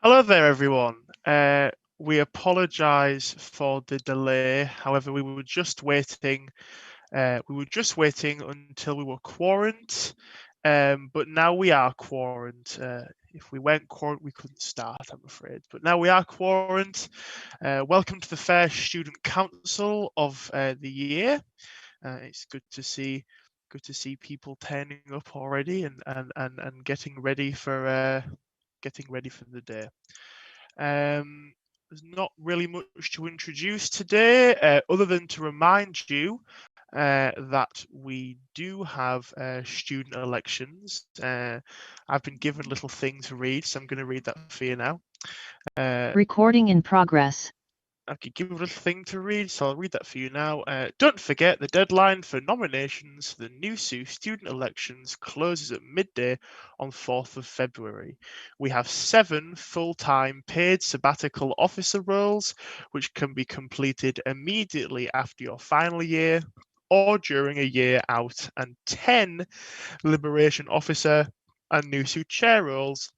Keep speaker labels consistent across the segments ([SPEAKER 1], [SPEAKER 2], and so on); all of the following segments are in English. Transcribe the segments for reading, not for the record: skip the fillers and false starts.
[SPEAKER 1] Hello there, everyone. We apologise for the delay. However, we were just waiting. Until we were quarantined. But now we are quarantined. If we weren't quarantined, we couldn't start, I'm afraid. But now we are quarantined. Welcome to the first student council of the year. It's good to see people turning up already and getting ready for the day. There's not really much to introduce today, other than to remind you that we do have student elections. I've been given a little thing to read, so I'm going to read that for you now.
[SPEAKER 2] Recording in progress.
[SPEAKER 1] Okay, give a little thing to read, so I'll read that for you now. Don't forget the deadline for nominations for the NUSU student elections closes at midday on 4th of February. We have 7 full-time paid sabbatical officer roles, which can be completed immediately after your final year or during a year out, and 10 liberation officer and NUSU chair roles,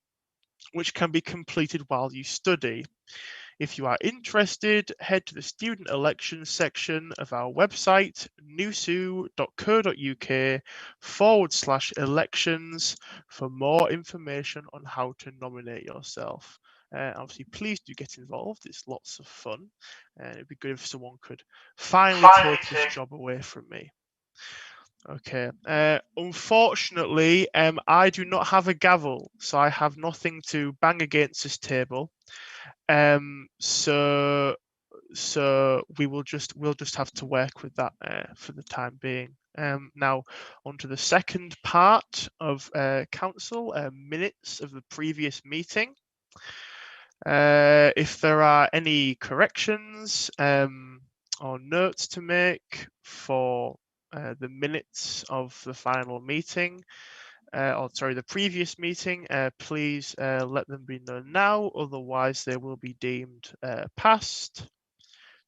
[SPEAKER 1] which can be completed while you study. If you are interested, head to the student elections section of our website, nusu.co.uk/elections, for more information on how to nominate yourself. Obviously, please do get involved. It's lots of fun. It'd be good if someone could finally take this job away from me. Okay. Unfortunately, I do not have a gavel, so I have nothing to bang against this table. So we'll just have to work with that for the time being. Now, on to the second part of council, minutes of the previous meeting. If there are any corrections or notes to make for the minutes of the final meeting, the previous meeting, please let them be known now, otherwise they will be deemed passed.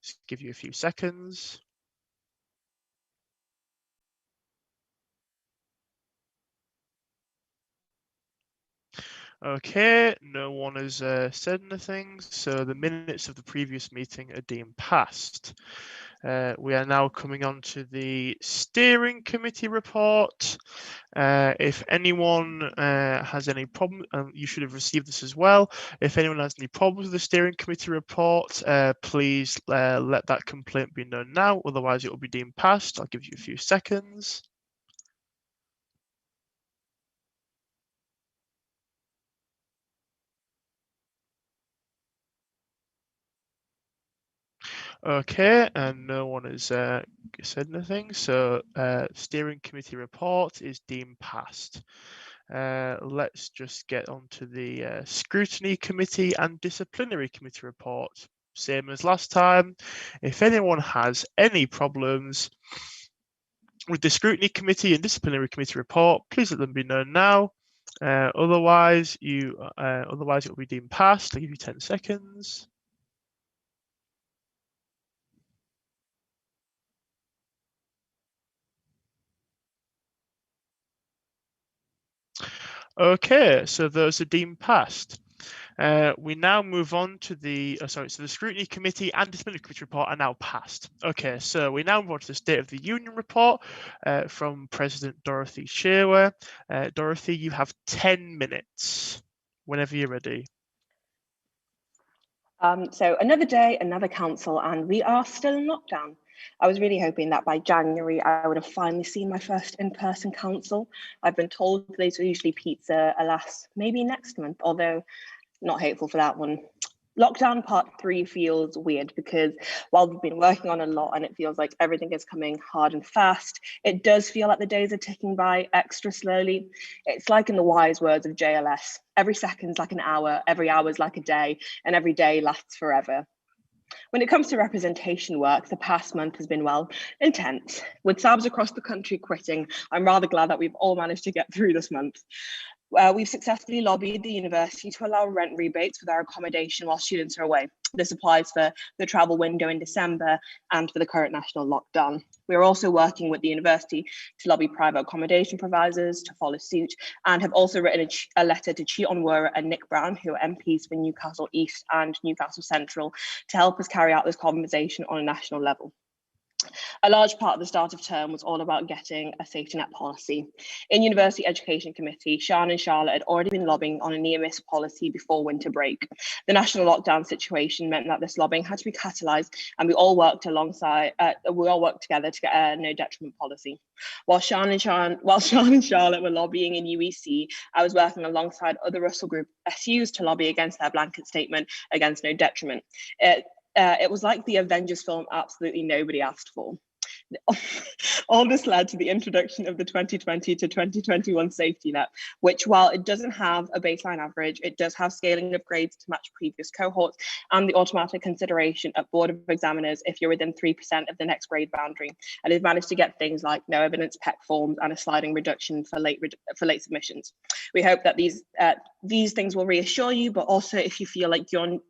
[SPEAKER 1] Just give you a few seconds. Okay, no one has said anything, so the minutes of the previous meeting are deemed passed. We are now coming on to the steering committee report. If anyone has any problem, you should have received this as well. If anyone has any problems with the steering committee report, please let that complaint be known now, otherwise it will be deemed passed. I'll give you a few seconds. Okay, and no one has said anything, so steering committee report is deemed passed. Let's just get on to the scrutiny committee and disciplinary committee report. Same as last time. If anyone has any problems with the scrutiny committee and disciplinary committee report, please let them be known now. Otherwise, it will be deemed passed. I'll give you 10 seconds. Okay, so those are deemed passed. We now move on to the so the scrutiny committee and disciplinary committee report are now passed. Okay, so we now move on to the State of the Union report from President Dorothy Shearer. Dorothy, you have 10 minutes whenever you're ready.
[SPEAKER 3] So another day, another council, and we are still in lockdown. I was really hoping that by January, I would have finally seen my first in-person council. I've been told those are usually pizza, alas, maybe next month, although not hopeful for that one. Lockdown part 3 feels weird because while we've been working on a lot and it feels like everything is coming hard and fast, it does feel like the days are ticking by extra slowly. It's like in the wise words of JLS, every second's like an hour, every hour's like a day, and every day lasts forever. When it comes to representation work, the past month has been, well, intense. With SABs across the country quitting, I'm rather glad that we've all managed to get through this month. We've successfully lobbied the university to allow rent rebates for their accommodation while students are away. This applies for the travel window in December and for the current national lockdown. We are also working with the university to lobby private accommodation providers to follow suit, and have also written a letter to Cheaton Wurra and Nick Brown, who are MPs for Newcastle East and Newcastle Central, to help us carry out this conversation on a national level. A large part of the start of term was all about getting a safety net policy. In University Education Committee, Sian and Charlotte had already been lobbying on a near-miss policy before winter break. The national lockdown situation meant that this lobbying had to be catalysed, and we all worked together to get a no detriment policy. While Sian and Charlotte were lobbying in UEC, I was working alongside other Russell Group SUs to lobby against their blanket statement against no detriment. It was like the Avengers film absolutely nobody asked for. All this led to the introduction of the 2020 to 2021 safety net, which, while it doesn't have a baseline average, it does have scaling of grades to match previous cohorts and the automatic consideration at Board of Examiners if you're within 3% of the next grade boundary. And it managed to get things like no evidence PEC forms and a sliding reduction for late submissions. We hope that these things will reassure you, but also if you feel like you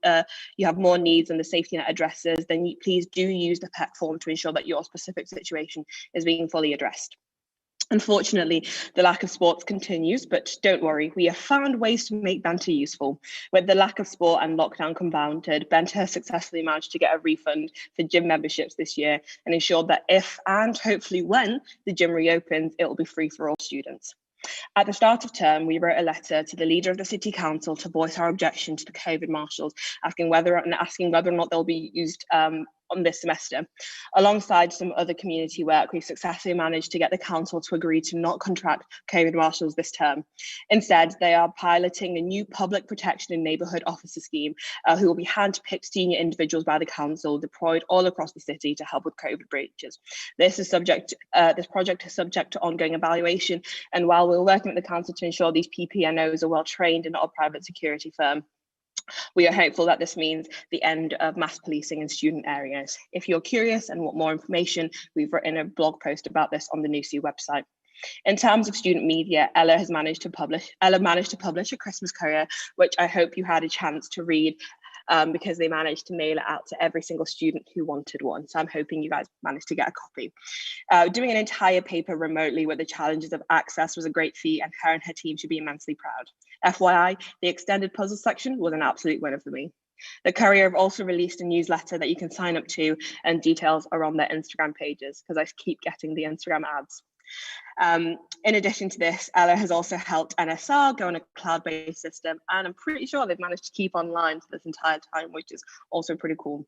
[SPEAKER 3] have more needs than the safety net addresses, then please do use the PEC form to ensure that your specific situation is being fully addressed. Unfortunately, the lack of sports continues, but don't worry, we have found ways to make Benter useful. With the lack of sport and lockdown compounded, Benter has successfully managed to get a refund for gym memberships this year and ensured that if and hopefully when the gym reopens, it will be free for all students. At the start of term, we wrote a letter to the leader of the City Council to voice our objection to the COVID marshals, asking whether or not they'll be used on this semester. Alongside some other community work, we successfully managed to get the council to agree to not contract COVID marshals this term. Instead, they are piloting a new public protection and neighbourhood officer scheme who will be hand-picked senior individuals by the council deployed all across the city to help with COVID breaches. This project is subject to ongoing evaluation, and while we're working with the council to ensure these PPNOs are well trained and not a private security firm, we are hopeful that this means the end of mass policing in student areas. If you're curious and want more information, we've written a blog post about this on the NUSU website. In terms of student media, Ella managed to publish a Christmas courier, which I hope you had a chance to read because they managed to mail it out to every single student who wanted one. So I'm hoping you guys managed to get a copy. Doing an entire paper remotely with the challenges of access was a great feat, and her and her team should be immensely proud. FYI, the extended puzzle section was an absolute winner for me. The Courier have also released a newsletter that you can sign up to, and details are on their Instagram pages because I keep getting the Instagram ads. In addition to this, Ella has also helped NSR go on a cloud-based system, and I'm pretty sure they've managed to keep online for this entire time, which is also pretty cool.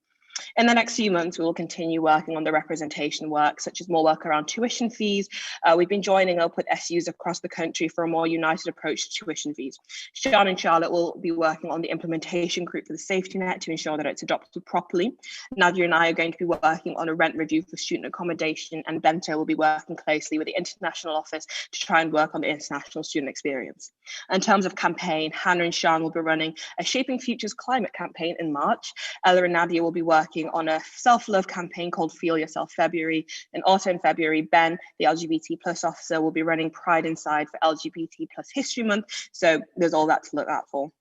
[SPEAKER 3] In the next few months, we will continue working on the representation work, such as more work around tuition fees. We've been joining up with SUs across the country for a more united approach to tuition fees. Sian and Charlotte will be working on the implementation group for the safety net to ensure that it's adopted properly. Nadia and I are going to be working on a rent review for student accommodation, and Bento will be working closely with the international office to try and work on the international student experience. In terms of campaign, Hannah and Sian will be running a Shaping Futures climate campaign in March. Ella and Nadia will be working on a self-love campaign called Feel Yourself February. And also in February, Ben, the LGBT plus officer, will be running Pride Inside for LGBT plus History Month. So there's all that to look out for.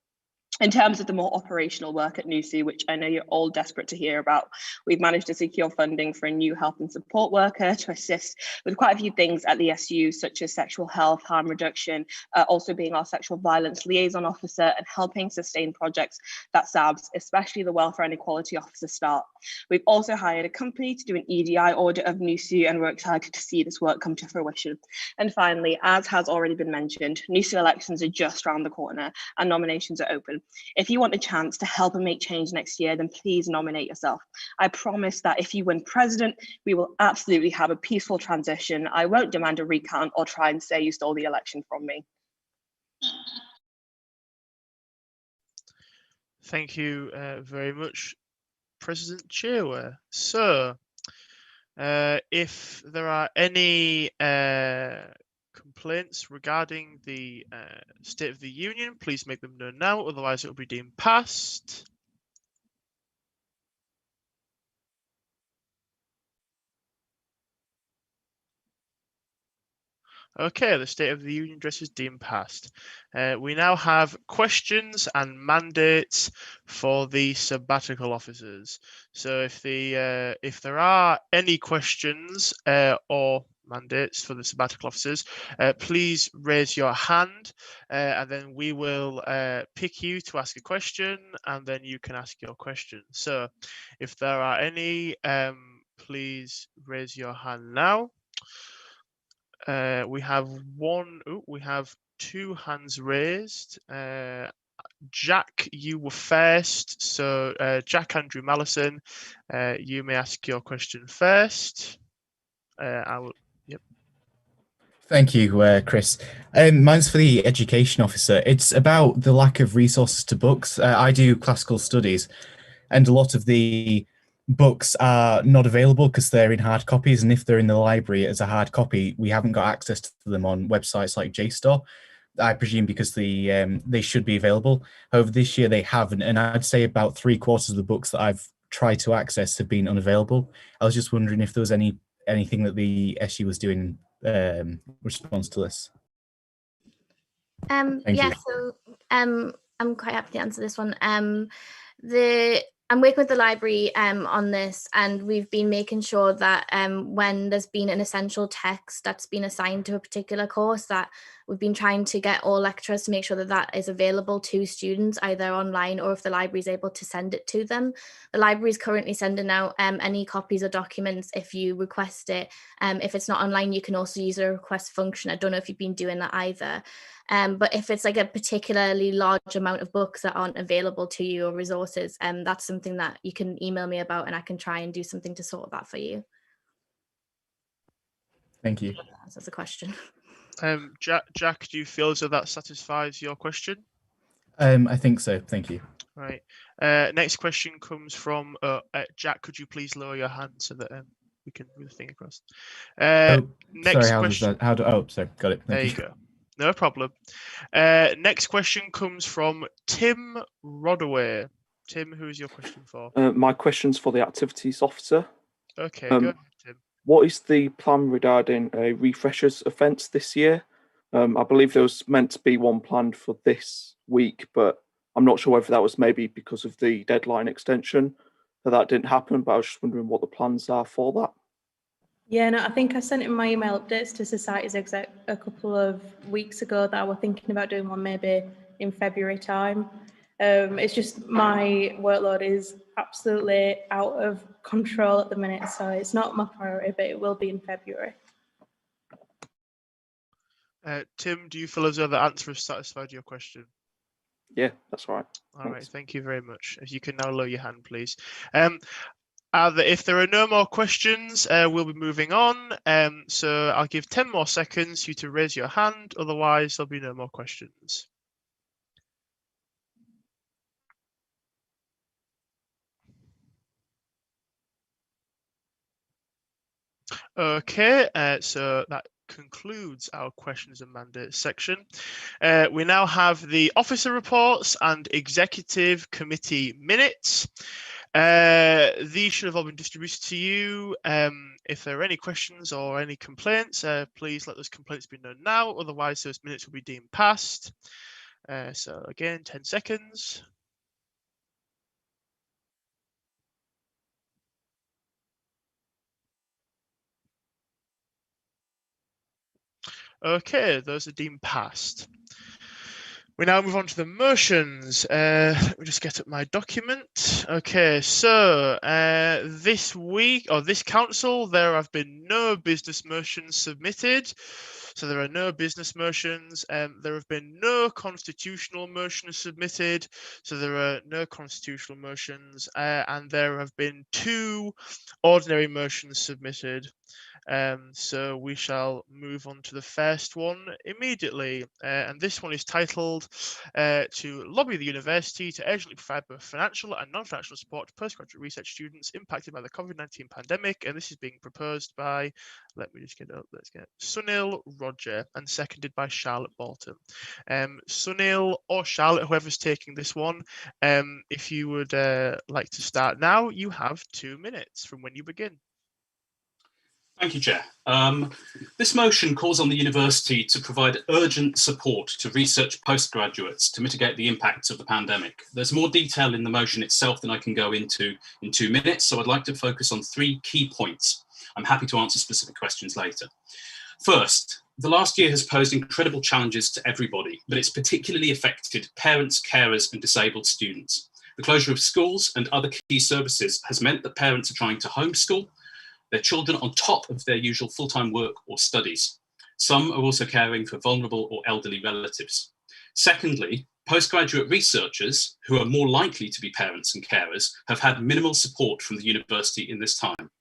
[SPEAKER 3] In terms of the more operational work at NUSU, which I know you're all desperate to hear about, we've managed to secure funding for a new health and support worker to assist with quite a few things at the SU, such as sexual health, harm reduction, also being our sexual violence liaison officer, and helping sustain projects that SABS, especially the Welfare and Equality Officer, start. We've also hired a company to do an EDI audit of NUSU, and we're excited to see this work come to fruition. And finally, as has already been mentioned, NUSU elections are just around the corner and nominations are open. If you want a chance to help and make change next year, then please nominate yourself. I promise that if you win president, we will absolutely have a peaceful transition. I won't demand a recount or try and say you stole the election from me.
[SPEAKER 1] Thank you very much, President Chewa. So, if there are any complaints regarding the State of the Union, please make them known now, otherwise it will be deemed passed. Okay, the State of the Union address is deemed passed. We now have questions and mandates for the sabbatical officers. So if there are any questions or mandates for the sabbatical officers, please raise your hand, and then we will pick you to ask a question, and then you can ask your question. So if there are any, please raise your hand now. We have we have two hands raised. Jack, you were first. So Jack Andrew Mallison, you may ask your question first. I will. Yep.
[SPEAKER 4] Thank you, Chris. Mine's for the education officer. It's about the lack of resources to books. I do classical studies, and a lot of the books are not available because they're in hard copies. And if they're in the library as a hard copy, we haven't got access to them on websites like JSTOR. I presume because they should be available. However, this year they haven't, and I'd say about 3/4 of the books that I've tried to access have been unavailable. I was just wondering if there was anything that the SU was doing response to this. Thank
[SPEAKER 5] yeah,
[SPEAKER 4] you.
[SPEAKER 5] so I'm quite happy to answer this one. I'm working with the library on this, and we've been making sure that when there's been an essential text that's been assigned to a particular course, that we've been trying to get all lecturers to make sure that that is available to students either online or if the library is able to send it to them. The library is currently sending out any copies or documents if you request it. If it's not online, you can also use a request function. I don't know if you've been doing that either. But if it's like a particularly large amount of books that aren't available to you or resources, that's something that you can email me about and I can try and do something to sort that for you.
[SPEAKER 4] Thank you.
[SPEAKER 5] That's a question.
[SPEAKER 1] Jack, do you feel as though that satisfies your question?
[SPEAKER 4] I think so. Thank you.
[SPEAKER 1] Right. Next question comes from Jack. Could you please lower your hand so that we can move the thing across? Next
[SPEAKER 4] sorry,
[SPEAKER 1] question.
[SPEAKER 4] Sorry, got it. Thank
[SPEAKER 1] There you go. No problem. Next question comes from Tim Rodaway. Tim, who is your question for?
[SPEAKER 6] My question's for the activities officer.
[SPEAKER 1] Okay, go ahead, Tim.
[SPEAKER 6] What is the plan regarding a refreshers offence this year? I believe there was meant to be one planned for this week, but I'm not sure whether that was maybe because of the deadline extension that didn't happen, but I was just wondering what the plans are for that.
[SPEAKER 7] Yeah, no, I think I sent in my email updates to Society's exec a couple of weeks ago that I was thinking about doing one maybe in February time. It's just my workload is absolutely out of control at the minute, so it's not my priority, but it will be in February.
[SPEAKER 1] Tim, do you feel as though the answer has satisfied your question?
[SPEAKER 6] Yeah, that's right.
[SPEAKER 1] All right, thank you very much. If you can now lower your hand, please. If there are no more questions, we'll be moving on. So I'll give 10 more seconds for you to raise your hand. Otherwise, there'll be no more questions. Okay, so that concludes our questions and mandates section. We now have the officer reports and executive committee minutes. These should have all been distributed to you. If there are any questions or any complaints, please let those complaints be known now. Otherwise, those minutes will be deemed passed. So again, 10 seconds. Okay, those are deemed passed. We now move on to the motions. Let me just get up my document. Okay, so this week, or this council, there have been no business motions submitted. So there are no business motions. There have been no constitutional motions submitted. So there are no constitutional motions. And there have been 2 ordinary motions submitted. So we shall move on to the first one immediately. And this one is titled to lobby the university to urgently provide both financial and non-financial support to postgraduate research students impacted by the COVID-19 pandemic. And this is being proposed by, let me just get it up, let's get Sunil Roger, and seconded by Charlotte Bolton. Sunil or Charlotte, whoever's taking this one, if you would like to start now, you have 2 minutes from when you begin.
[SPEAKER 8] Thank you, Chair. This motion calls on the university to provide urgent support to research postgraduates to mitigate the impacts of the pandemic. There's more detail in the motion itself than I can go into in 2 minutes, so I'd like to focus on 3 key points. I'm happy to answer specific questions later. First, the last year has posed incredible challenges to everybody, but it's particularly affected parents, carers, and disabled students. The closure of schools and other key services has meant that parents are trying to homeschool their children on top of their usual full-time work or studies. Some are also caring for vulnerable or elderly relatives. Secondly, postgraduate researchers, who are more likely to be parents and carers, have had minimal support from the university in this time.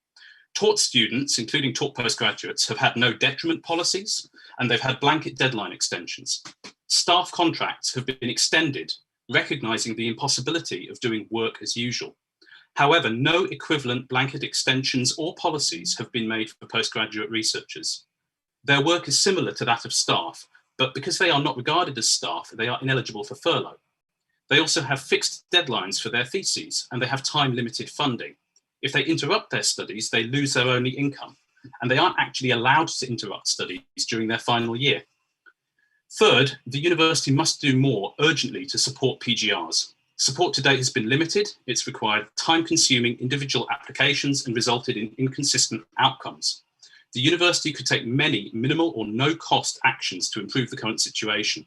[SPEAKER 8] Taught students, including taught postgraduates, have had no detriment policies, and they've had blanket deadline extensions. Staff contracts have been extended, recognising the impossibility of doing work as usual. However, no equivalent blanket extensions or policies have been made for postgraduate researchers. Their work is similar to that of staff, but because they are not regarded as staff, they are ineligible for furlough. They also have fixed deadlines for their theses, and they have time-limited funding. If they interrupt their studies, they lose their only income, and they aren't actually allowed to interrupt studies during their final year. Third, the university must do more urgently to support PGRs. Support to date has been limited. It's required time-consuming individual applications and resulted in inconsistent outcomes. The university could take many minimal or no-cost actions to improve the current situation.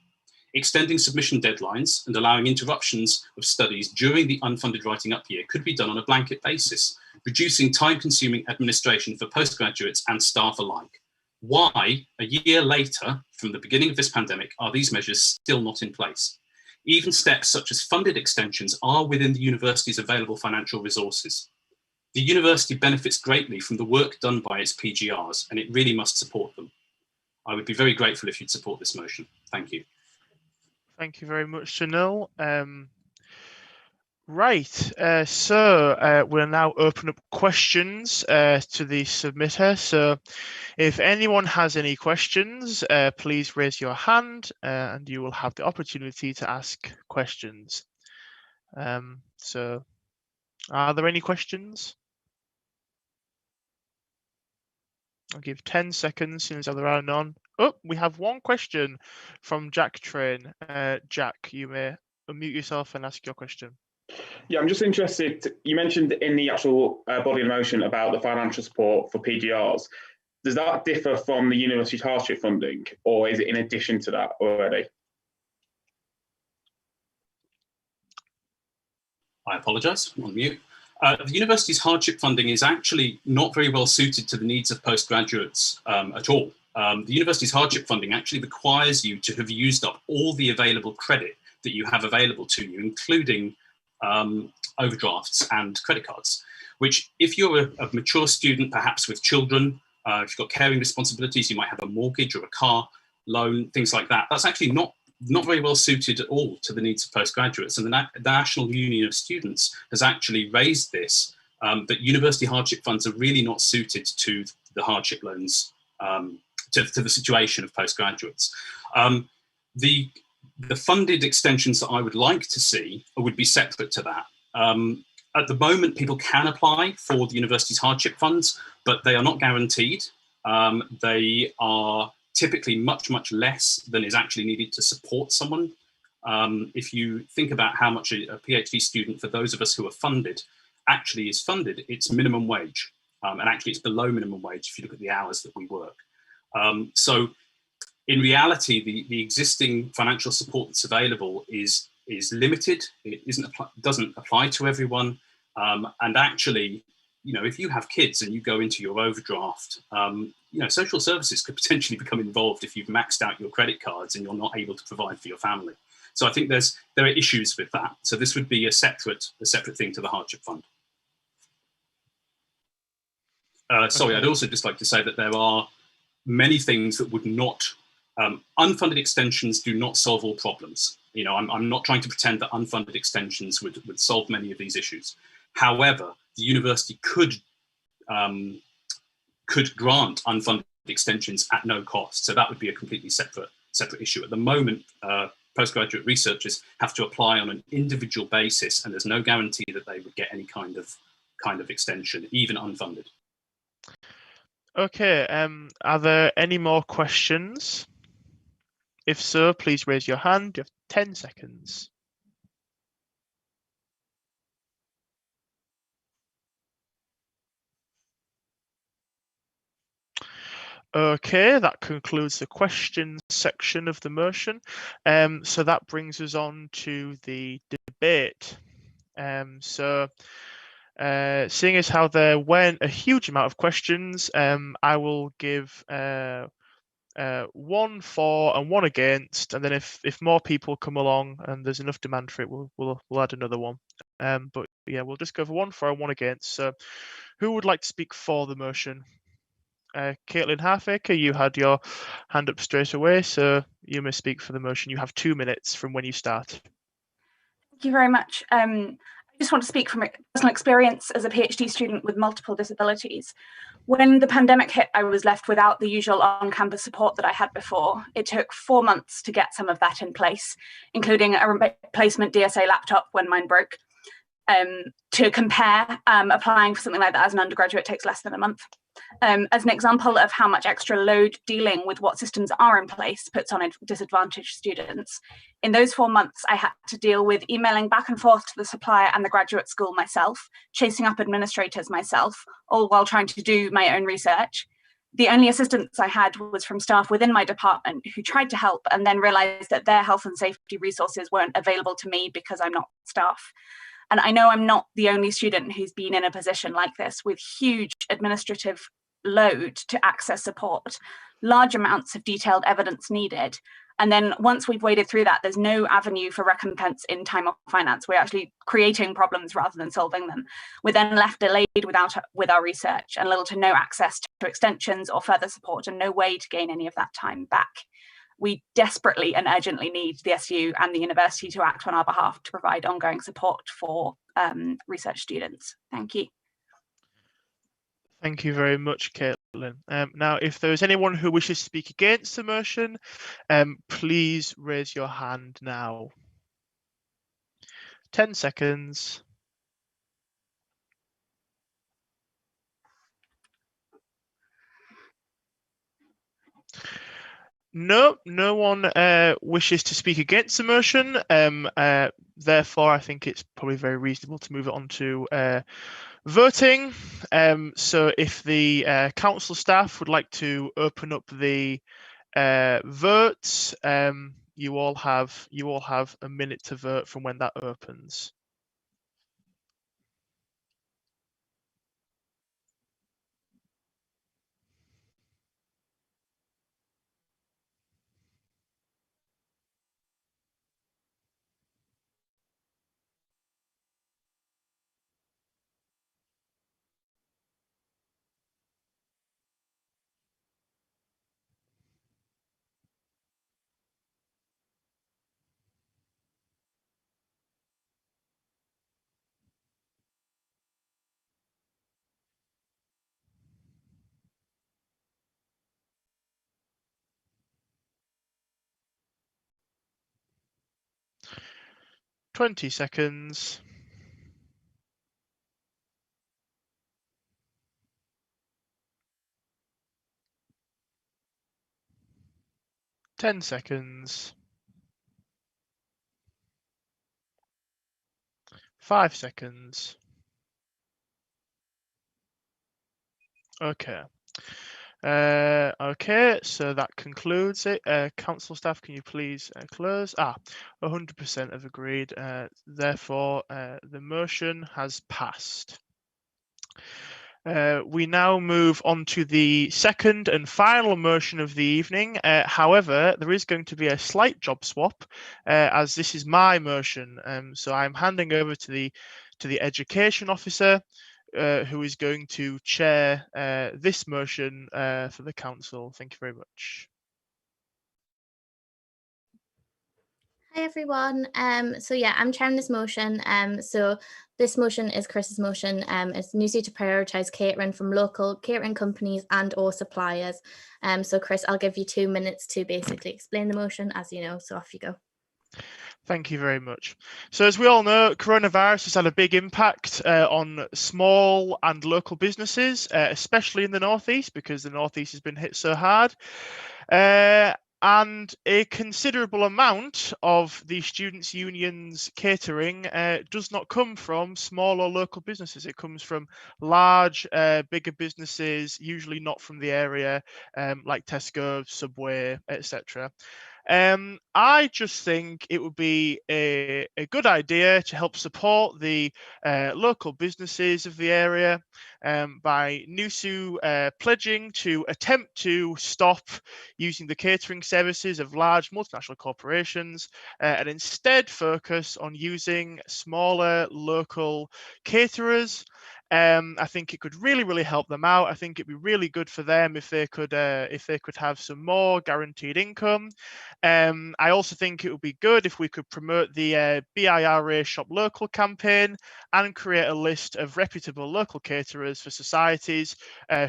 [SPEAKER 8] Extending submission deadlines and allowing interruptions of studies during the unfunded writing up year could be done on a blanket basis, reducing time-consuming administration for postgraduates and staff alike. Why, a year later from the beginning of this pandemic, are these measures still not in place? Even steps such as funded extensions are within the university's available financial resources. The university benefits greatly from the work done by its PGRs, and it really must support them. I would be very grateful if you'd support this motion. Thank you.
[SPEAKER 1] Thank you very much, Chanel. So we'll now open up questions to the submitter. So if anyone has any questions, please raise your hand and you will have the opportunity to ask questions. So are there any questions? I'll give 10 seconds soon as there are none. Oh, we have one question from Jack Train. Jack, you may unmute yourself and ask your question.
[SPEAKER 9] Yeah, I'm just interested, you mentioned in the actual body of the motion about the financial support for PGRs. Does that differ from the university's hardship funding, or is it in addition to that already?
[SPEAKER 8] I apologise, I'm on mute. The university's hardship funding is actually not very well suited to the needs of postgraduates at all. The university's hardship funding actually requires you to have used up all the available credit that you have available to you, including overdrafts and credit cards, which if you're a mature student, perhaps with children, if you've got caring responsibilities, you might have a mortgage or a car loan, things like that. That's actually not very well suited at all to the needs of postgraduates. And the National Union of Students has actually raised this, that university hardship funds are really not suited to the hardship loans, to the situation of postgraduates. The funded extensions that I would like to see would be separate to that. At the moment, people can apply for the university's hardship funds, but they are not guaranteed. They are typically much, much less than is actually needed to support someone. If you think about how much a PhD student, for those of us who are funded, actually is funded, it's minimum wage. And actually it's below minimum wage if you look at the hours that we work. So in reality, the existing financial support that's available is limited. It doesn't apply to everyone. And actually, you know, if you have kids and you go into your overdraft, you know, social services could potentially become involved if you've maxed out your credit cards and you're not able to provide for your family. So I think there are issues with that. So this would be a separate thing to the hardship fund. Sorry, I'd also just like to say that there are many things that would not, unfunded extensions do not solve all problems. You know, I'm not trying to pretend that unfunded extensions would solve many of these issues. However, the university could grant unfunded extensions at no cost. So that would be a completely separate issue. At the moment, postgraduate researchers have to apply on an individual basis, and there's no guarantee that they would get any kind of extension, even unfunded.
[SPEAKER 1] Okay, are there any more questions? If so, please raise your hand. You have 10 seconds. Okay, that concludes the questions section of the motion. So that brings us on to the debate. Seeing as how there weren't a huge amount of questions, I will give one for and one against, and then if more people come along and there's enough demand for it, we'll add another one. But yeah, we'll just go for one for and one against. So, who would like to speak for the motion? Caitlin Halfacre, you had your hand up straight away, so you may speak for the motion. You have 2 minutes from when you start.
[SPEAKER 10] Thank you very much. I just want to speak from personal experience as a PhD student with multiple disabilities. When the pandemic hit, I was left without the usual on-campus support that I had before. It took 4 months to get some of that in place, including a replacement DSA laptop when mine broke. To compare, applying for something like that as an undergraduate takes less than a month. As an example of how much extra load dealing with what systems are in place puts on disadvantaged students, in those 4 months, I had to deal with emailing back and forth to the supplier and the graduate school myself, chasing up administrators myself, all while trying to do my own research. The only assistance I had was from staff within my department who tried to help and then realized that their health and safety resources weren't available to me because I'm not staff. And I know I'm not the only student who's been in a position like this with huge administrative load to access support, large amounts of detailed evidence needed. And then once we've waded through that, there's no avenue for recompense in time or finance. We're actually creating problems rather than solving them. We're then left delayed with our research and little to no access to extensions or further support and no way to gain any of that time back. We desperately and urgently need the SU and the university to act on our behalf to provide ongoing support for research students. Thank you.
[SPEAKER 1] Thank you very much, Caitlin. Now, if there is anyone who wishes to speak against the motion, please raise your hand now. 10 seconds. No one wishes to speak against the motion. Therefore, I think it's probably very reasonable to move it on to voting. So if the council staff would like to open up the votes, you all have a minute to vote from when that opens. "20 seconds. "10 seconds. 5 seconds. Okay. Okay, so that concludes it. Council staff, can you please close? 100% have agreed. Therefore, the motion has passed. We now move on to the second and final motion of the evening. However, there is going to be a slight job swap, as this is my motion. So I'm handing over to the education officer, who is going to chair this motion for the council. Thank you very much.
[SPEAKER 5] Hi everyone. So yeah, I'm chairing this motion. So this motion is Chris's motion. It's NUSU to prioritise catering from local catering companies and or suppliers. So Chris, I'll give you 2 minutes to basically explain the motion, as you know, so off you go.
[SPEAKER 1] Thank you very much. So as we all know, coronavirus has had a big impact on small and local businesses, especially in the Northeast, because the Northeast has been hit so hard. And a considerable amount of the Students' Union's catering does not come from small or local businesses. It comes from large, bigger businesses, usually not from the area, like Tesco, Subway, etc. I just think it would be a good idea to help support the local businesses of the area by NUSU pledging to attempt to stop using the catering services of large multinational corporations and instead focus on using smaller local caterers. I think it could really help them out. I think it'd be really good for them if they could have some more guaranteed income. I also think it would be good if we could promote the BIRA Shop Local campaign and create a list of reputable local caterers for societies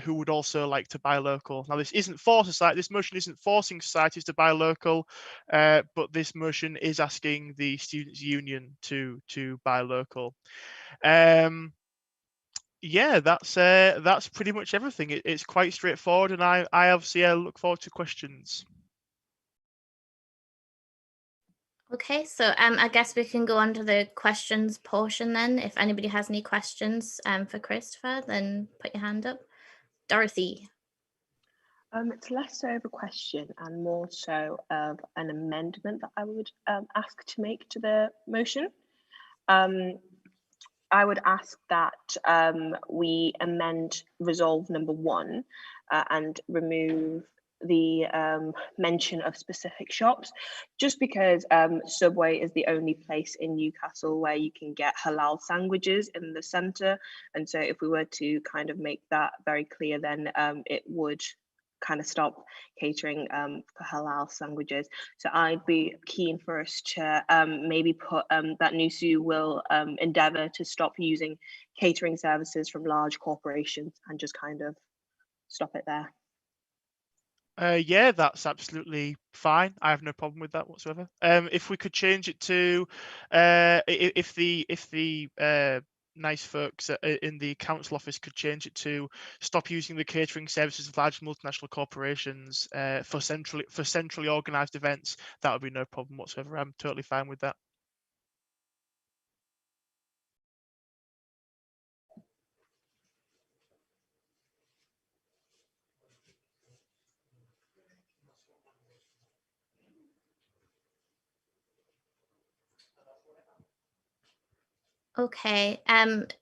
[SPEAKER 1] who would also like to buy local. Now, this motion isn't forcing societies to buy local, but this motion is asking the Students' Union to buy local. Yeah, that's pretty much everything. It's quite straightforward, and I obviously look forward to questions.
[SPEAKER 5] Okay, so I guess we can go on to the questions portion then. If anybody has any questions for Christopher, then put your hand up. Dorothy.
[SPEAKER 3] It's less so of a question and more so of an amendment that I would ask to make to the motion. I would ask that we amend resolve number 1 and remove the mention of specific shops, just because Subway is the only place in Newcastle where you can get halal sandwiches in the centre, and so if we were to kind of make that very clear, then it would kind of stop catering for halal sandwiches. So I'd be keen for us to maybe put that NUSU will endeavour to stop using catering services from large corporations and just kind of stop it there.
[SPEAKER 1] Yeah, that's absolutely fine. I have no problem with that whatsoever. If we could change it to, if the nice folks in the council office could change it to stop using the catering services of large multinational corporations for centrally organised events, that would be no problem whatsoever. I'm totally fine with that.
[SPEAKER 5] Okay.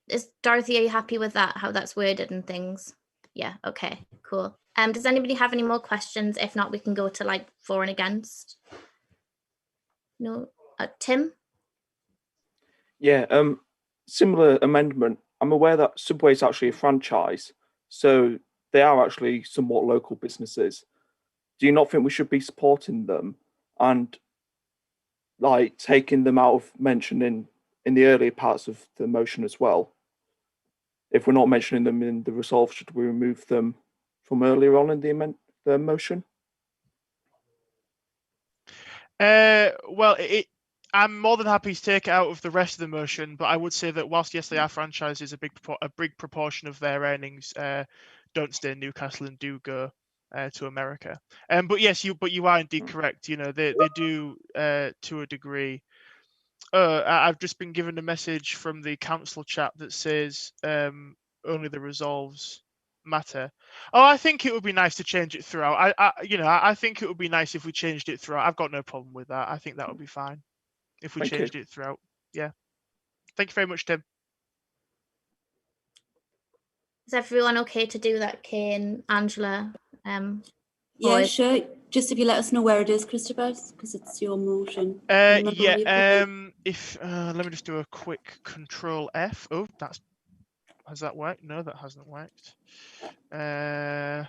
[SPEAKER 5] Is Dorothy, are you happy with that? How that's worded and things? Yeah. Okay. Cool. Does anybody have any more questions? If not, we can go to like for and against. No. Tim.
[SPEAKER 6] Yeah. Similar amendment. I'm aware that Subway is actually a franchise, so they are actually somewhat local businesses. Do you not think we should be supporting them and like taking them out of mention in the earlier parts of the motion as well? If we're not mentioning them in the resolve, should we remove them from earlier on in the motion?
[SPEAKER 1] Well, I'm more than happy to take it out of the rest of the motion, but I would say that whilst yes, they are franchises, a big proportion of their earnings don't stay in Newcastle and do go to America. But yes, you are indeed correct. You know, they do to a degree. I've just been given a message from the council chat that says only the resolves matter. Oh, I think it would be nice to change it throughout. I think it would be nice if we changed it throughout. I've got no problem with that. I think that would be fine if we changed it throughout. Yeah. Thank you very much, Tim.
[SPEAKER 5] Is everyone okay to do that, Kay and Angela?
[SPEAKER 11] Yeah, sure. Just if you let us know where it is, Christopher, because it's your motion.
[SPEAKER 1] Yeah. If let me just do a quick Control F. Oh, has that worked? No, that hasn't worked. Yeah,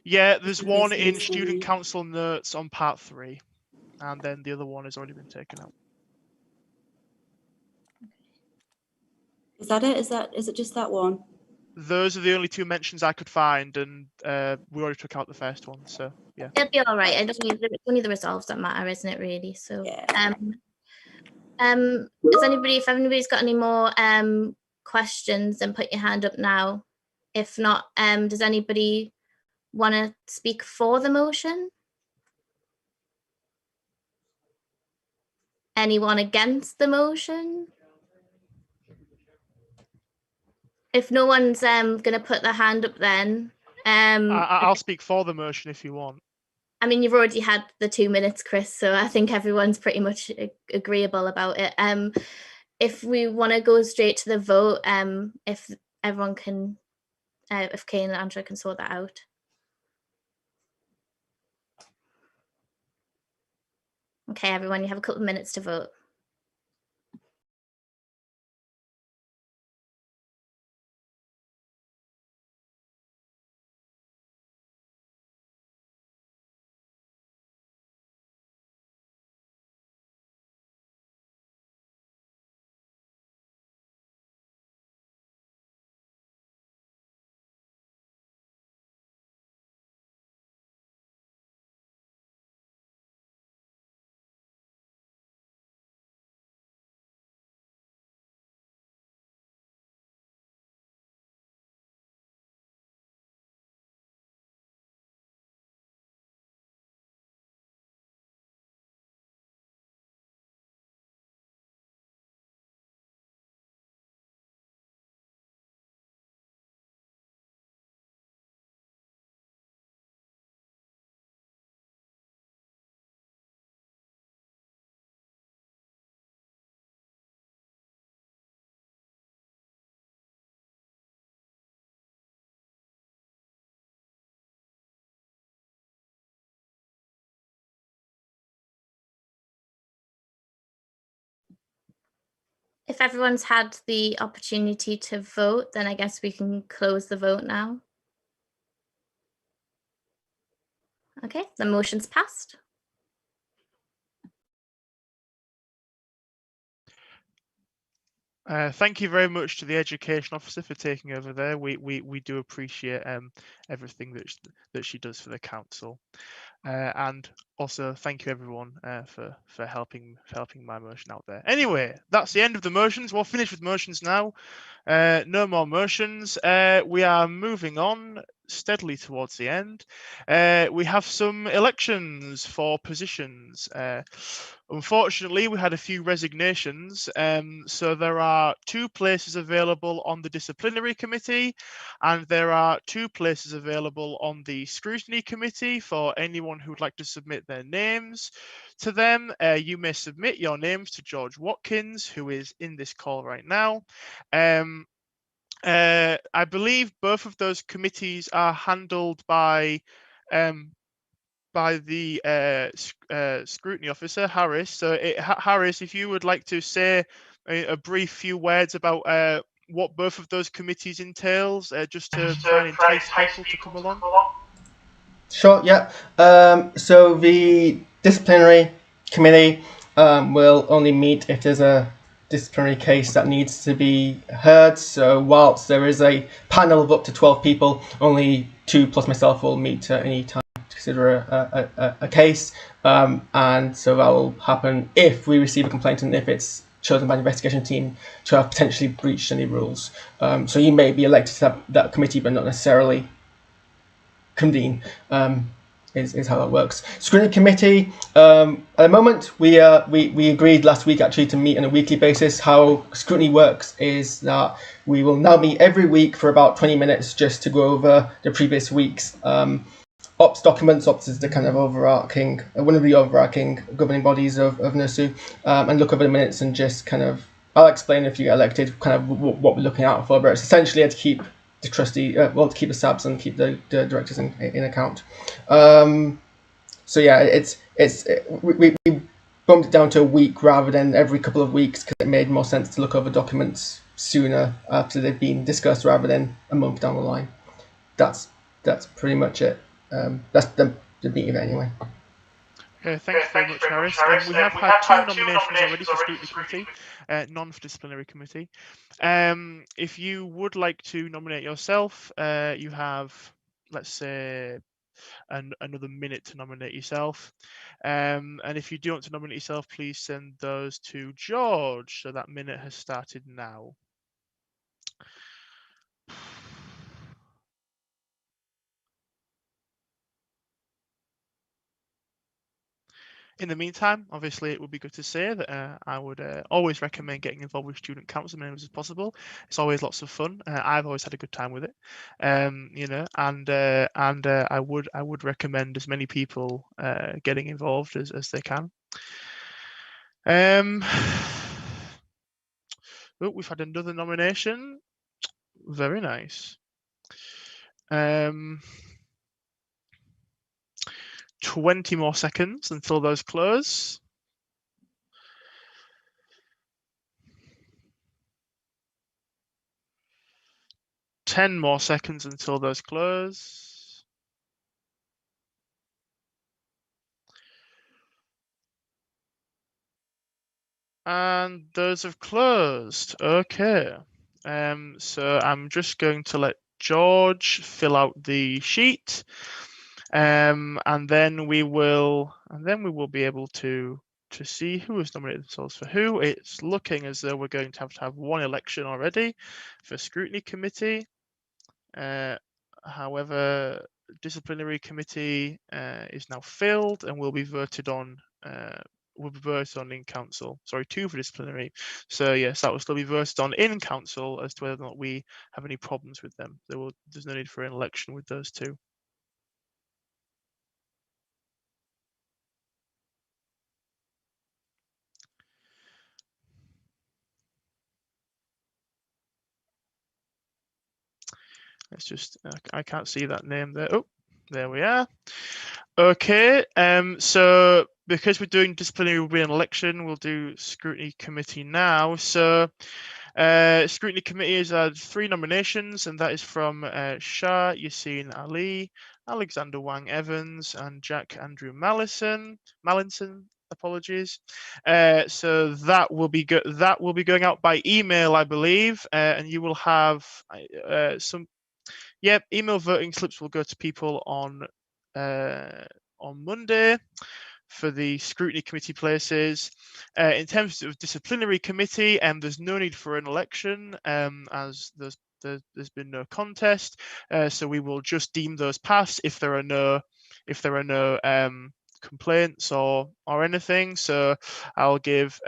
[SPEAKER 1] there's one in Student Council notes on part 3, and then the other one has already been taken out.
[SPEAKER 11] Is that it? Is it just that one?
[SPEAKER 1] Those are the only 2 mentions I could find, and we already took out the first one, so yeah.
[SPEAKER 5] It'll be all right. It's only the resolves that matter, isn't it? Really. So
[SPEAKER 11] yeah.
[SPEAKER 5] If anybody's got any more questions, then put your hand up now. If not, does anybody want to speak for the motion? Anyone against the motion? If no one's going to put their hand up, then
[SPEAKER 1] I'll speak for the motion if you want.
[SPEAKER 5] I mean, you've already had the 2 minutes, Chris, so I think everyone's pretty much agreeable about it. If we want to go straight to the vote, if everyone can, if Kane and Andrea can sort that out. Okay, everyone, you have a couple of minutes to vote. If everyone's had the opportunity to vote, then I guess we can close the vote now. Okay, the motion's passed.
[SPEAKER 1] Thank you very much to the education officer for taking over there. We do appreciate everything that she does for the council, and also thank you everyone for helping my motion out there. Anyway, that's the end of the motions. We'll finish with motions now. No more motions. We are moving on steadily towards the end. We have some elections for positions. Unfortunately, we had a few resignations, so there are 2 places available on the disciplinary committee, and there are 2 places available on the scrutiny committee for anyone who would like to submit their names to them. You may submit your names to George Watkins, who is in this call right now. I believe both of those committees are handled by the scrutiny officer, Harris. So Harris, if you would like to say a brief few words about what both of those committees entails, just to try and entice people to come along.
[SPEAKER 12] Sure, yeah. So the disciplinary committee will only meet if there's a disciplinary case that needs to be heard. So whilst there is a panel of up to 12 people, only 2 plus myself will meet at any time to consider a case. And so that will happen if we receive a complaint and if it's chosen by the investigation team to have potentially breached any rules. So you may be elected to that committee, but not necessarily convene, is how that works. Scrutiny committee, at the moment, we agreed last week actually to meet on a weekly basis. How scrutiny works is that we will now meet every week for about 20 minutes just to go over the previous week's ops documents. Ops is the kind of overarching, one of the overarching governing bodies of NUSU, and look over the minutes and just kind of, I'll explain if you get elected, kind of what we're looking out for, but it's essentially to keep the trustee, to keep the SABs and keep the directors in account. So yeah, we bumped it down to a week rather than every couple of weeks because it made more sense to look over documents sooner after they've been discussed rather than a month down the line. That's pretty much it. That's the meeting anyway.
[SPEAKER 1] Okay, thanks very much, Harris. We have had 2 nominations already for scrutiny committee, none for disciplinary committee. If you would like to nominate yourself, you have, let's say, another minute to nominate yourself. And if you do want to nominate yourself, please send those to George. So that minute has started now. In the meantime, obviously, it would be good to say that I would always recommend getting involved with student council members as possible. It's always lots of fun. I've always had a good time with it, you know, and I would recommend as many people getting involved as they can. Oh, we've had another nomination. Very nice. 20 more seconds until those close. Ten more seconds until those close. And those have closed. Okay. So I'm just going to let George fill out the sheet. And then we will be able to see who has nominated themselves for who. It's looking as though we're going to have one election already for scrutiny committee. However, disciplinary committee is now filled and will be voted on. Will be voted on in council. Sorry, 2 for disciplinary. So yes, that will still be voted on in council as to whether or not we have any problems with them. There's no need for an election with those 2. Let's just, I can't see that name there. Oh, there we are. Okay, so because we're doing disciplinary will be an election, we'll do scrutiny committee now. So scrutiny committee has had 3 nominations, and that is from Shah Yassine Ali, Alexander Wang Evans, and Jack Andrew Mallinson. Apologies. So that will be going out by email, I believe, and you will have some. Yep, email voting slips will go to people on Monday for the scrutiny committee places. In terms of disciplinary committee, there's no need for an election as there's been no contest. So we will just deem those passed if there are no complaints or anything. So I will give.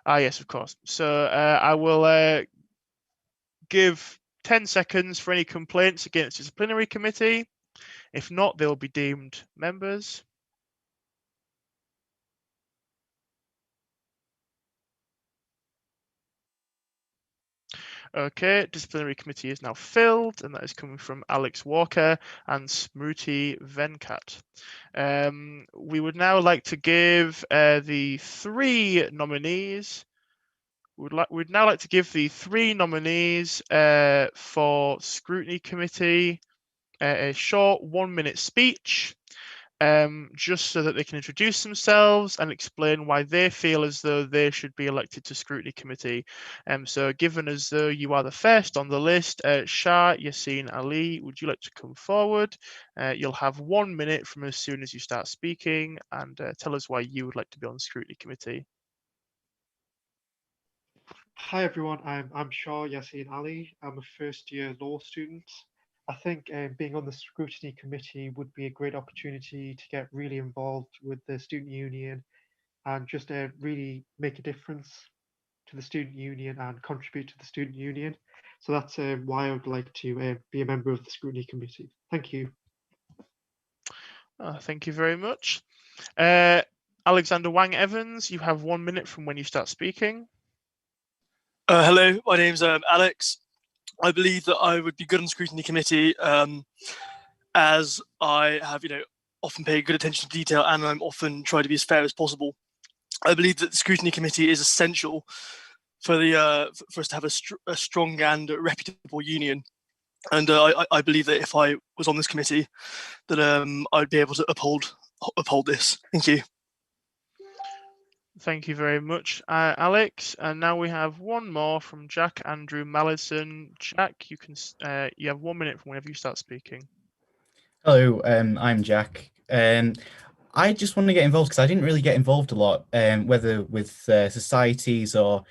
[SPEAKER 1] Yes, of course. So I will give 10 seconds for any complaints against disciplinary committee. If not, they'll be deemed members. Okay, disciplinary committee is now filled, and that is coming from Alex Walker and Smruti Venkat. We would now like to give the 3 nominees. We'd now like to give the 3 nominees for scrutiny committee a short 1-minute speech, just so that they can introduce themselves and explain why they feel as though they should be elected to scrutiny committee. So given as though you are the first on the list, Shah Yassine Ali, would you like to come forward? You'll have 1 minute from as soon as you start speaking, and tell us why you would like to be on the scrutiny committee.
[SPEAKER 13] Hi everyone, I'm Shah Yassine Ali. I'm a first-year law student. I think being on the scrutiny committee would be a great opportunity to get really involved with the student union and just really make a difference to the student union and contribute to the student union. So that's why I would like to be a member of the scrutiny committee. Thank you.
[SPEAKER 1] Thank you very much. Alexander Wang Evans, you have 1 minute from when you start speaking.
[SPEAKER 14] Hello, my name's Alex. I believe that I would be good on the scrutiny committee as I have, often paid good attention to detail and I'm often trying to be as fair as possible. I believe that the scrutiny committee is essential for for us to have a strong and reputable union. And I believe that if I was on this committee, that I'd be able to uphold this. Thank you.
[SPEAKER 1] Thank you very much, Alex. And now we have one more from Jack Andrew Mallison. Jack, you have 1 minute from whenever you start speaking.
[SPEAKER 4] Hello, I'm Jack. I just want to get involved because I didn't really get involved a lot, whether with societies or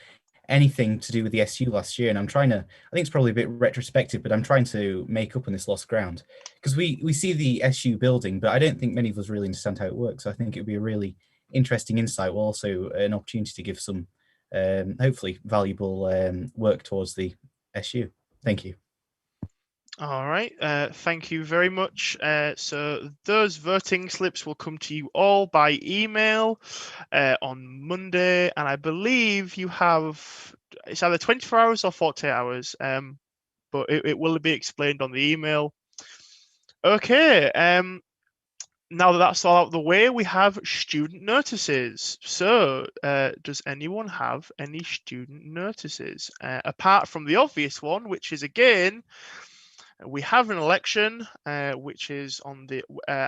[SPEAKER 4] anything to do with the SU last year. And I think it's probably a bit retrospective, but I'm trying to make up on this lost ground because we see the SU building, but I don't think many of us really understand how it works. So I think it would be a really interesting insight, while also an opportunity to give some hopefully valuable work towards the SU. Thank you.
[SPEAKER 1] All right, thank you very much. So those voting slips will come to you all by email on Monday, and I believe you have, it's either 24 hours or 48 hours, but it will be explained on the email. Okay, now that that's all out of the way, we have student notices. So does anyone have any student notices? Apart from the obvious one, which is, again, we have an election, which is on the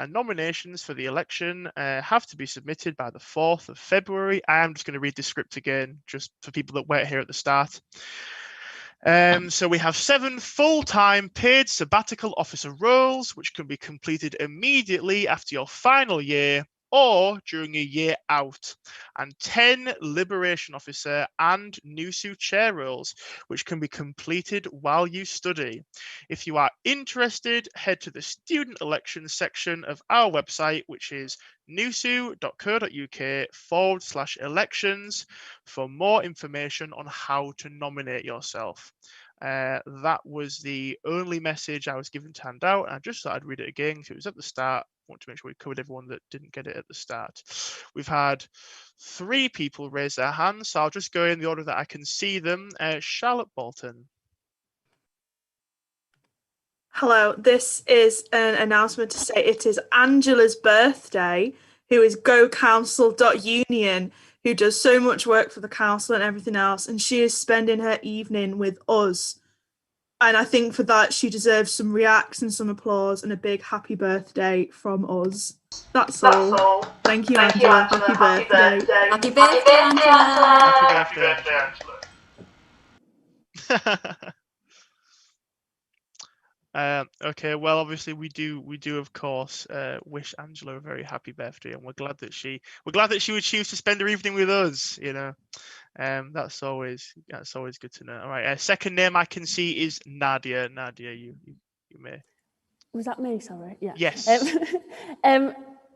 [SPEAKER 1] nominations for the election have to be submitted by the 4th of February. I am just going to read the script again, just for people that weren't here at the start. So we have 7 full-time paid sabbatical officer roles, which can be completed immediately after your final year or during a year out, and 10 liberation officer and NUSU chair roles, which can be completed while you study. If you are interested, head to the student elections section of our website, which is nusu.co.uk/elections, for more information on how to nominate yourself. That was the only message I was given to hand out, and I just thought I'd read it again because it was at the start. I want to make sure we covered everyone that didn't get it at the start. We've had 3 people raise their hands, so I'll just go in the order that I can see them. Charlotte Bolton.
[SPEAKER 15] Hello, this is an announcement to say it is Angela's birthday, who is GoCouncil.Union, who does so much work for the council and everything else, and she is spending her evening with us. And I think for that, she deserves some reacts and some applause and a big happy birthday from us. That's all. Thank you, Angela. Happy birthday.
[SPEAKER 11] Happy birthday, Angela.
[SPEAKER 1] Happy birthday, Angela. Okay, well, obviously we do of course wish Angela a very happy birthday, and we're glad that she would choose to spend her evening with us. You know, that's always good to know. All right, second name I can see is Nadia. Nadia, you may.
[SPEAKER 16] Was that me? Sorry. Yeah.
[SPEAKER 1] Yes.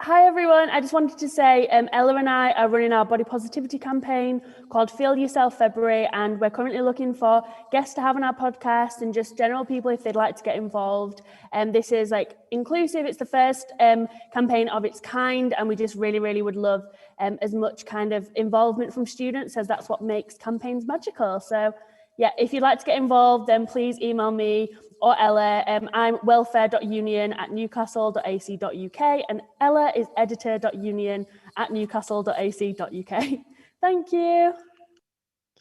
[SPEAKER 16] Hi everyone. I just wanted to say Ella and I are running our body positivity campaign called Feel Yourself February, and we're currently looking for guests to have on our podcast and just general people if they'd like to get involved. This is like inclusive. It's the first campaign of its kind, and we just really would love as much kind of involvement from students, as that's what makes campaigns magical. So yeah, if you'd like to get involved, then please email me or Ella. I'm welfare.union@newcastle.ac.uk, and Ella is editor.union@newcastle.ac.uk. Thank you.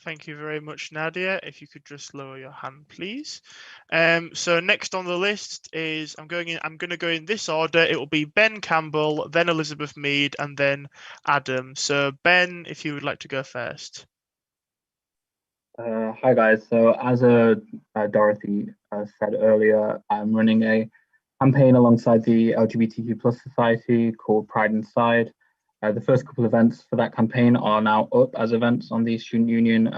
[SPEAKER 1] Thank you very much, Nadia. If you could just lower your hand, please. So next on the list is I'm going to go in this order. It will be Ben Campbell, then Elizabeth Mead, and then Adam. So Ben, if you would like to go first.
[SPEAKER 17] Hi guys. So as Dorothy said earlier, I'm running a campaign alongside the LGBTQ+ Society called Pride Inside. The first couple events for that campaign are now up as events on the Student Union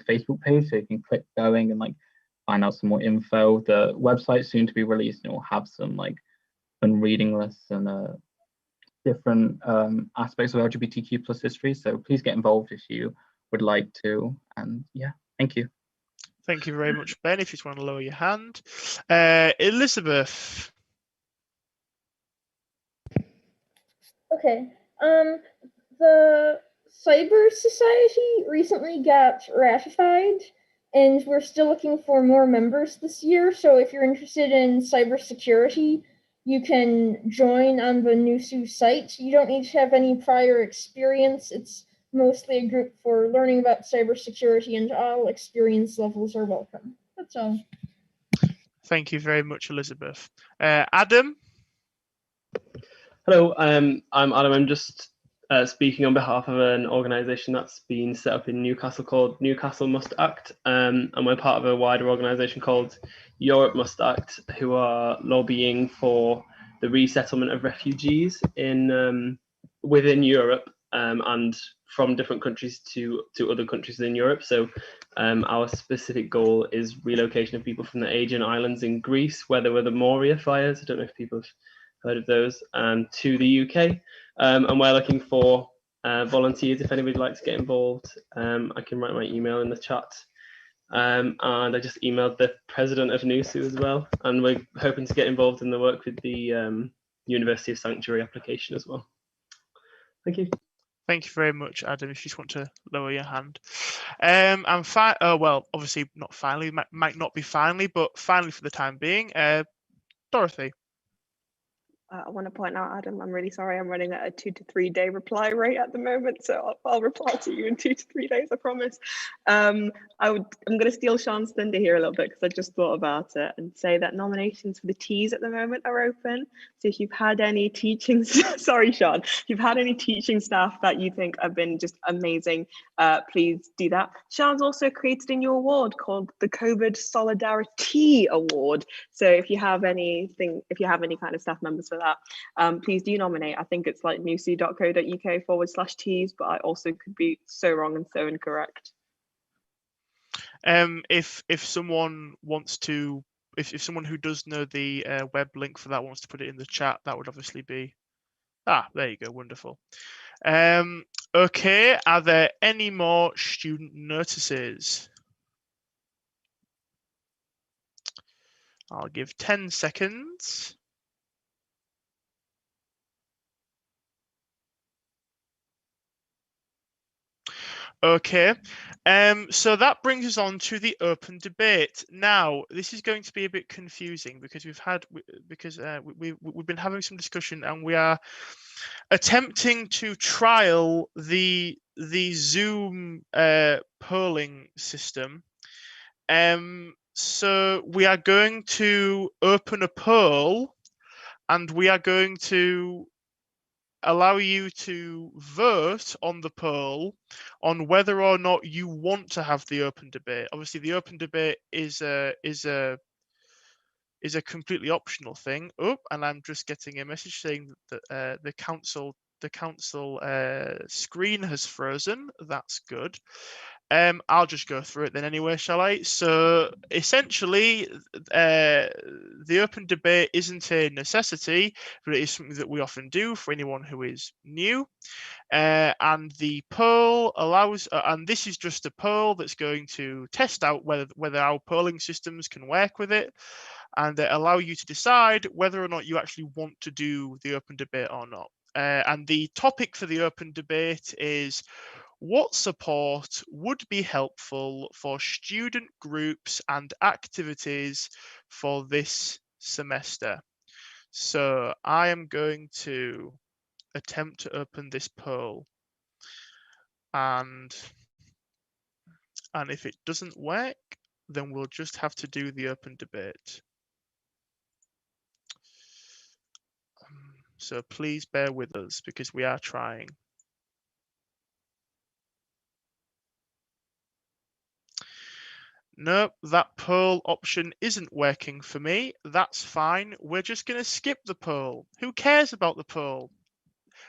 [SPEAKER 17] Facebook page, so you can click going and like find out some more info. The website's soon to be released, and it will have some like fun reading lists and different aspects of LGBTQ+ history. So please get involved if you would like to. And yeah, thank you.
[SPEAKER 1] Thank you very much, Ben. If you just want to lower your hand. Elizabeth.
[SPEAKER 18] Okay. The Cyber Society recently got ratified, and we're still looking for more members this year. So if you're interested in cybersecurity, you can join on the NUSU site. You don't need to have any prior experience. It's mostly a group for learning about cybersecurity, and all experience levels are welcome. That's all.
[SPEAKER 1] Thank you very much, Elizabeth. Adam?
[SPEAKER 19] Hello, I'm Adam. I'm just speaking on behalf of an organisation that's been set up in Newcastle called Newcastle Must Act, and we're part of a wider organisation called Europe Must Act, who are lobbying for the resettlement of refugees in within Europe and from different countries to other countries in Europe. So our specific goal is relocation of people from the Aegean Islands in Greece, where there were the Moria fires. I don't know if people have heard of those, to the UK. And we're looking for volunteers. If anybody would like to get involved, I can write my email in the chat. And I just emailed the president of NUSU as well. And we're hoping to get involved in the work with the University of Sanctuary application as well. Thank you.
[SPEAKER 1] Thank you very much, Adam. If you just want to lower your hand. Well, obviously not finally, might not be finally, but finally for the time being. Dorothy.
[SPEAKER 3] I want to point out, Adam, I'm really sorry. I'm running at a 2 to 3 day reply rate at the moment, so I'll reply to you in 2 to 3 days, I promise. I'm going to steal Sean's thunder here a little bit because I just thought about it and say that nominations for the Ts at the moment are open. So if you've had any teaching, sorry, Sean, if you've had any teaching staff that you think have been just amazing, please do that. Sean's also created a new award called the COVID Solidarity Award. So if you have any kind of staff members for that, please do nominate. I think it's like nusu.co.uk/Ts, but I also could be so wrong and so incorrect.
[SPEAKER 1] If someone wants to, if someone who does know the web link for that wants to put it in the chat, that would obviously be, there you go, wonderful. Okay, are there any more student notices? I'll give 10 seconds. Okay, so that brings us on to the open debate. Now, this is going to be a bit confusing because we've been having some discussion and we are attempting to trial the Zoom polling system. So we are going to open a poll and we are going to allow you to vote on the poll on whether or not you want to have the open debate. Obviously, the open debate is a completely optional thing. Oh, and I'm just getting a message saying that the council screen has frozen. That's good. I'll just go through it then anyway, shall I? So essentially, the open debate isn't a necessity, but it is something that we often do for anyone who is new. And the poll allows, and this is just a poll that's going to test out whether our polling systems can work with it, and allow you to decide whether or not you actually want to do the open debate or not. And the topic for the open debate is: what support would be helpful for student groups and activities for this semester? So I am going to attempt to open this poll, and if it doesn't work, then we'll just have to do the open debate. So please bear with us because we are trying. Nope, that poll option isn't working for me. That's fine. We're just going to skip the poll. Who cares about the poll?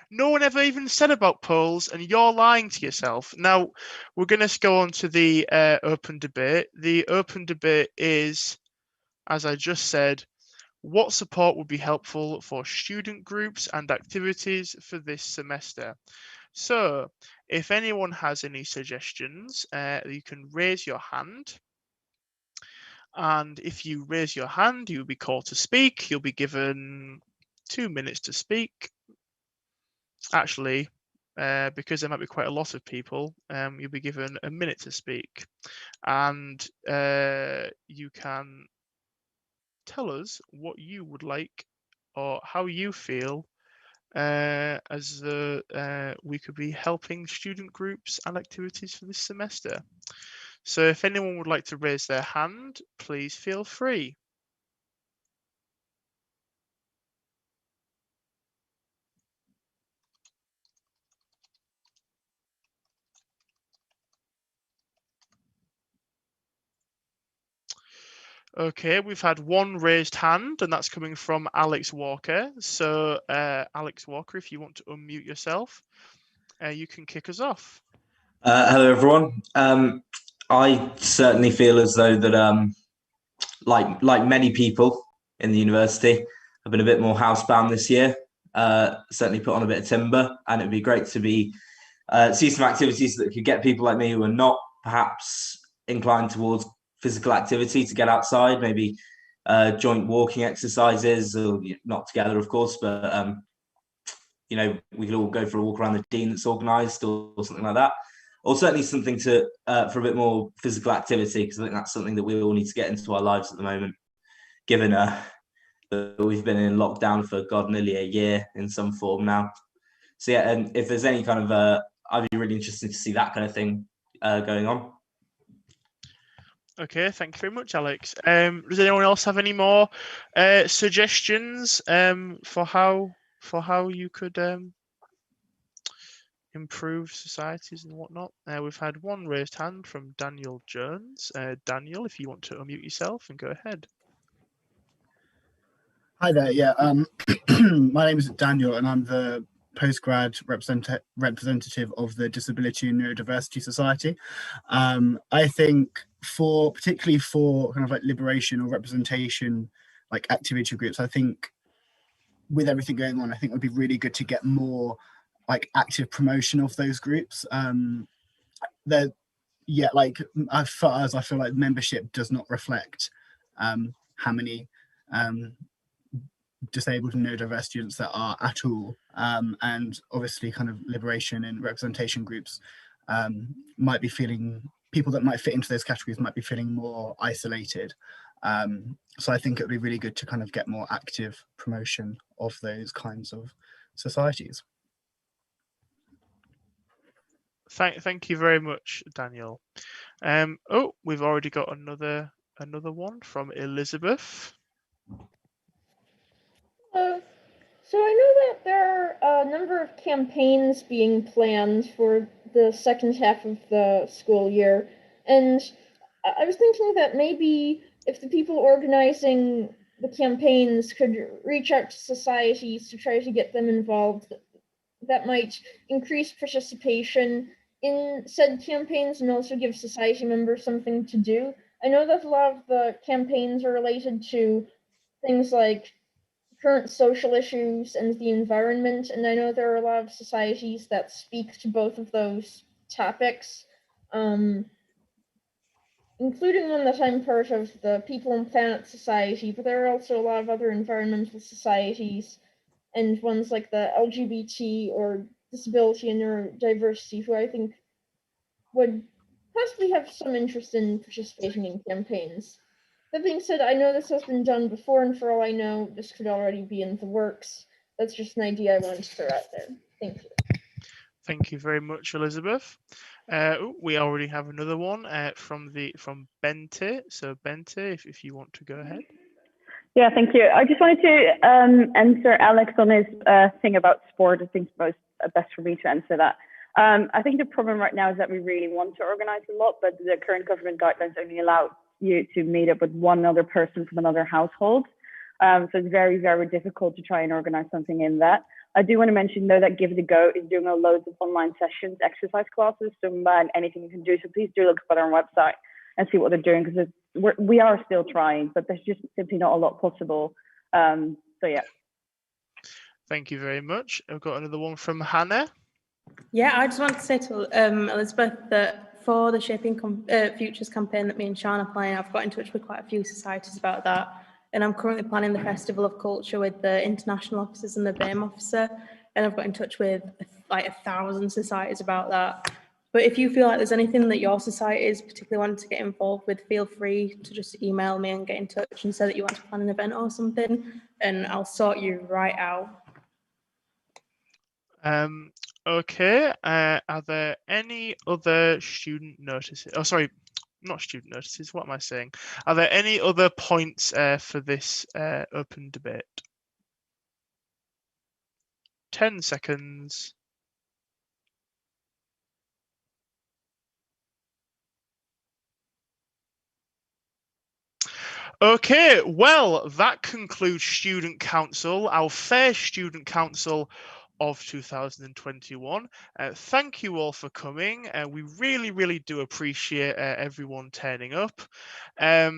[SPEAKER 1] No one ever even said about polls, and you're lying to yourself. Now, we're going to go on to the open debate. The open debate is, as I just said, what support would be helpful for student groups and activities for this semester? So, if anyone has any suggestions, you can raise your hand. And if you raise your hand, you'll be called to speak. You'll be given 2 minutes to speak. Actually, because there might be quite a lot of people, you'll be given a minute to speak. And you can tell us what you would like or how you feel as we could be helping student groups and activities for this semester. So if anyone would like to raise their hand, please feel free. Okay, we've had one raised hand, and that's coming from Alex Walker. So, Alex Walker, if you want to unmute yourself, you can kick us off.
[SPEAKER 20] Hello, everyone. I certainly feel as though that, like many people in the university, I've been a bit more housebound this year. Certainly put on a bit of timber, and it'd be great to see some activities that could get people like me who are not perhaps inclined towards physical activity to get outside, maybe joint walking exercises, or not together, of course, but we could all go for a walk around the Dean that's organised or something like that. Or certainly something to for a bit more physical activity, because I think that's something that we all need to get into our lives at the moment, given that we've been in lockdown for nearly a year in some form now. So yeah, and if there's any kind of I'd be really interested to see that kind of thing going on.
[SPEAKER 1] Okay, thank you very much, Alex. Does anyone else have any more suggestions for how you could improve societies and whatnot? We've had one raised hand from Daniel Jones. Daniel, if you want to unmute yourself and go ahead.
[SPEAKER 21] Hi there. Yeah, my name is Daniel, and I'm the postgrad representative of the Disability and Neurodiversity Society. I think particularly for kind of like liberation or representation, like activity groups, I think with everything going on, I think it would be really good to get more like active promotion of those groups. For us, I feel like membership does not reflect how many disabled and neurodiverse students there are at all, and obviously kind of liberation and representation groups might be feeling, people that might fit into those categories might be feeling more isolated. So I think it would be really good to kind of get more active promotion of those kinds of societies.
[SPEAKER 1] Thank you very much, Daniel. We've already got another one from Elizabeth.
[SPEAKER 18] So I know that there are a number of campaigns being planned for the second half of the school year, and I was thinking that maybe if the people organizing the campaigns could reach out to societies to try to get them involved, that might increase participation in said campaigns and also give society members something to do. I know that a lot of the campaigns are related to things like current social issues and the environment, and I know there are a lot of societies that speak to both of those topics, including one that I'm part of, the People and Planet Society, but there are also a lot of other environmental societies and ones like the LGBT or Disability and Neurodiversity, who I think would possibly have some interest in participating in campaigns. That being said, I know this has been done before, and for all I know, this could already be in the works. That's just an idea I wanted to throw out there. Thank you.
[SPEAKER 1] Thank you very much, Elizabeth. We already have another one from Bente. So Bente, if you want to go ahead.
[SPEAKER 22] Yeah, thank you. I just wanted to answer Alex on his thing about sport. I think it's best for me to answer that. I think the problem right now is that we really want to organize a lot, but the current government guidelines only allow you to meet up with one other person from another household. So it's very, very difficult to try and organize something in that. I do want to mention, though, that Give It a Go is doing loads of online sessions, exercise classes, Zumba, and anything you can do. So please do look at our website and see what they're doing, because we are still trying, but there's just simply not a lot possible. So yeah.
[SPEAKER 1] Thank you very much. I've got another one from Hannah.
[SPEAKER 7] Yeah, I just want to say to Elizabeth that for the Shaping Futures campaign that me and Sean are planning, I've got in touch with quite a few societies about that. And I'm currently planning the Festival of Culture with the international officers and the BAME officer. And I've got in touch with like 1,000 societies about that. But if you feel like there's anything that your society is particularly wanting to get involved with, feel free to just email me and get in touch and say that you want to plan an event or something, and I'll sort you right out.
[SPEAKER 1] Okay. Are there any other student notices? Oh, sorry, not student notices. What am I saying? Are there any other points for this open debate? 10 seconds. Okay, well, that concludes Student Council, our first Student Council of 2021. Thank you all for coming. We really, really do appreciate everyone turning up. Yeah,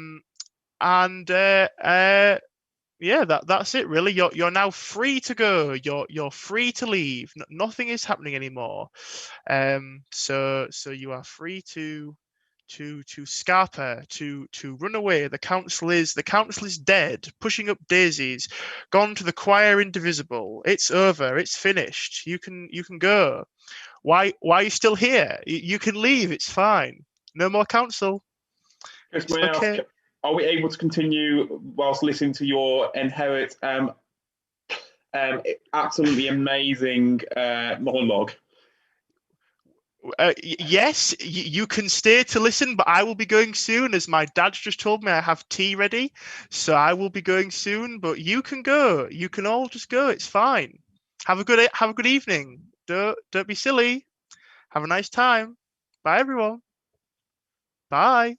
[SPEAKER 1] that's it really. You're now free to go. You're free to leave. Nothing is happening anymore. So you are free to scarper, to run away. The council is dead, pushing up daisies, gone to the choir indivisible. It's over. It's finished. You can go. Why are you still here? You can leave. It's fine. No more council.
[SPEAKER 2] Chris, may I ask, are we able to continue whilst listening to your inherit absolutely amazing monologue?
[SPEAKER 1] Yes, you can stay to listen, but I will be going soon, as my dad's just told me I have tea ready. So I will be going soon, but you can go. You can all just go. It's fine. Have a good evening. Don't be silly. Have a nice time. Bye, everyone. Bye.